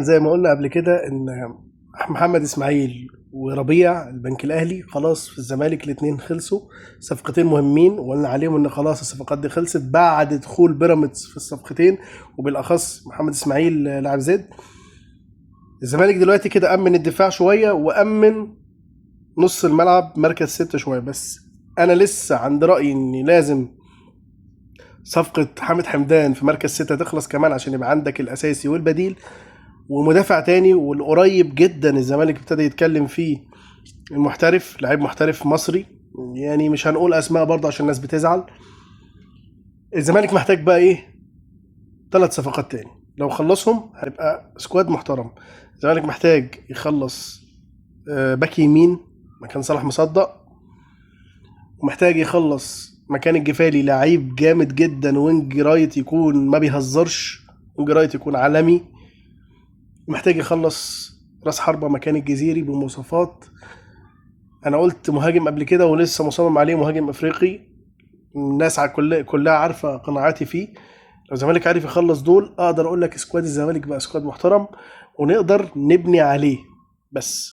زي ما قلنا قبل كده ان محمد اسماعيل وربيع البنك الاهلي خلاص في الزمالك، الاثنين خلصوا. صفقتين مهمين وقلنا عليهم ان خلاص الصفقات دي خلصت بعد دخول بيراميدز في الصفقتين، وبالاخص محمد اسماعيل لاعب زد. الزمالك دلوقتي كده امن الدفاع شويه وامن نص الملعب مركز 6 شويه، بس انا لسه عند رايي ان لازم صفقه حامد حمدان في مركز 6 تخلص كمان عشان يبقى عندك الاساسي والبديل، ومدافع تاني. والقريب جدا الزمالك ابتدى يتكلم فيه المحترف، لعيب محترف مصري، يعني مش هنقول اسماء برضه عشان الناس بتزعل. الزمالك محتاج بقى ايه؟ 3 صفقات تاني، لو خلصهم هيبقى سكواد محترم. الزمالك محتاج يخلص باك يمين مكان صلاح مصدق، ومحتاج يخلص مكان الجفالي لعيب جامد جدا وينج رايت يكون ما بيهزرش، وينج رايت يكون عالمي. محتاج يخلص راس حربة مكان الجزيري بمواصفات. انا قلت مهاجم قبل كده ولسه مصمم عليه، مهاجم افريقي. الناس كلها عارفه قناعاتي فيه. لو الزمالك عارف يخلص دول اقدر اقول لك سكواد الزمالك بقى سكواد محترم ونقدر نبني عليه. بس